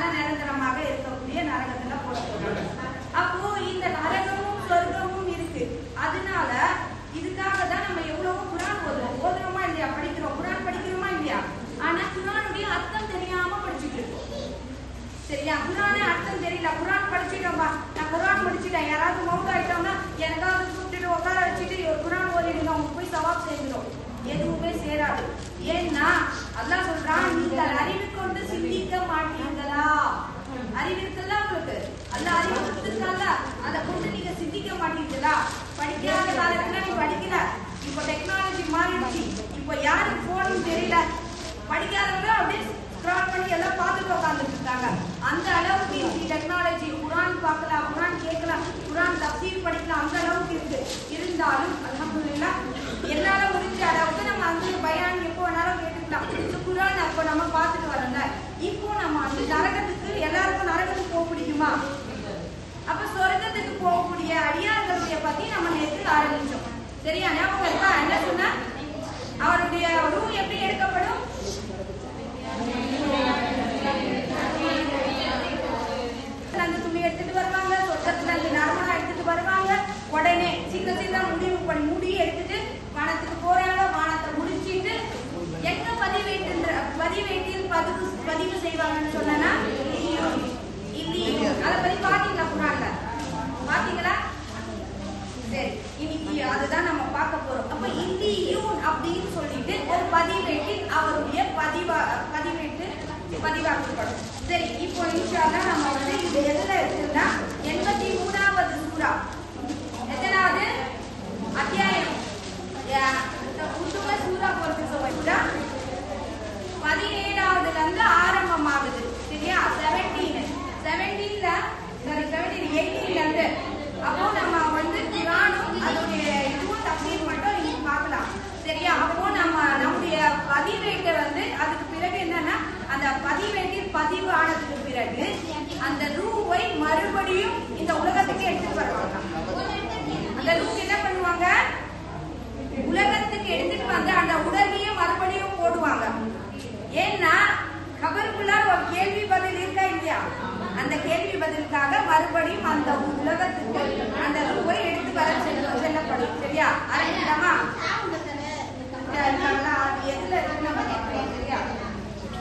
அதனால நிரந்தரமாக இருக்கக்கூடிய நரகத்துல போட போறாங்க. அப்போ இந்த நரகமும் சொர்க்கமும் இருக்கு. அதனால இதுக்காக தான் நம்ம எவ்வளவோ குரான் ஓதுறோமா இல்லையா, படிக்கிறோம், குரான் படிக்கிறோமா இல்லையா. ஆனா குரானுடைய அர்த்தம் தெரியாம படிச்சுட்டு இருக்கோம். சரியா, குரானே அர்த்தம் தெரியல. குரான் படிச்சுட்டோம்பா, நான் குரான் படிச்சுட்டேன், யாராவது மௌத் ஆயிட்டோம்னா எனக்காவது கூப்பிட்டு உட்கார வச்சுட்டு ஒரு குரான் ஓதிடுங்க, அவங்க போய் சவாப் செய்கிறோம். எதுவுமே சேராது. ஏன்னா அல்லாஹ் சொல்றான், நீங்கள் அறிவு கொண்டு சிந்திக்க மாட்டீங்களா. அறிவு இருக்குல்ல உங்களுக்கு, அல்லாஹ் அறிவு கொடுத்துருக்காங்க, அதை கொண்டு நீங்க சிந்திக்க மாட்டீங்களா. படிக்காத காலத்துல நீ படிக்கல, இப்போ டெக்னாலஜி மாறிடுச்சு, இப்போ யாருக்கு போனும் தெரியல, படிக்காதவங்க அப்படியே ஸ்க்ரால் பண்ணி எல்லாம் பார்த்துட்டு உட்காந்துட்டு இருக்காங்க. அந்த அளவுக்கு இருக்கு டெக்னாலஜி. குரான் பார்க்கலாம், குரான் கேட்கலாம், குரான் தஃசீர் படிக்கலாம், அந்த அளவுக்கு இருக்கு. இருந்தாலும் அல்ஹம்துலில்லாஹ் என்னால முடிஞ்ச அளவுக்கு நம்ம அந்த பயான் எப்போ வேணாலும் கேட்டுக்கலாம். குரான் அப்போ நம்ம பார்த்துட்டு வரோங்க. இப்போ நம்ம அந்த நரகத்துக்கு, எல்லாருக்கும் நரகத்துக்கு போக பிடிக்குமா? அப்ப சொர்க்கத்துக்கு போகக்கூடிய அடியார்களுடைய பத்தி நம்ம நேற்று ஆரம்பிச்சோம். சரியா, ஞாபகம் இருக்கா? என்ன சொன்ன, அவருடைய ரூ எப்படி எடுக்கப்படும்? அந்த துணி எடுத்துட்டு வருவாங்க, சொர்க்கத்துல இருந்து நரமணம் எடுத்துட்டு வருவாங்க. உடனே சீக்கிரம் முடி எடுத்துட்டு வானத்துக்கு போறாங்க. வானத்தை முடிச்சிட்டு எங்க பதிவேட்டில் பதிவு செய்வாங்கன்னு சொன்னா, அதை பத்தி பாத்தீங்களா? குரான்ல பாத்தீங்களா? சரி, இன்னைக்கு அதுதான் நம்ம பார்க்க போறோம். அப்ப இல்லியூன் அப்படின்னு சொல்லிட்டு ஒரு பதிவேட்டில் அவருடைய பதிவேட்டு பதிவாக்கப்படும். சரி, இப்போ இன்ஷா அல்லாஹ் நம்ம வந்து இது எதுல இருக்குன்னா 83வது சூரா, எத்தனாவது அத்தியாயம்?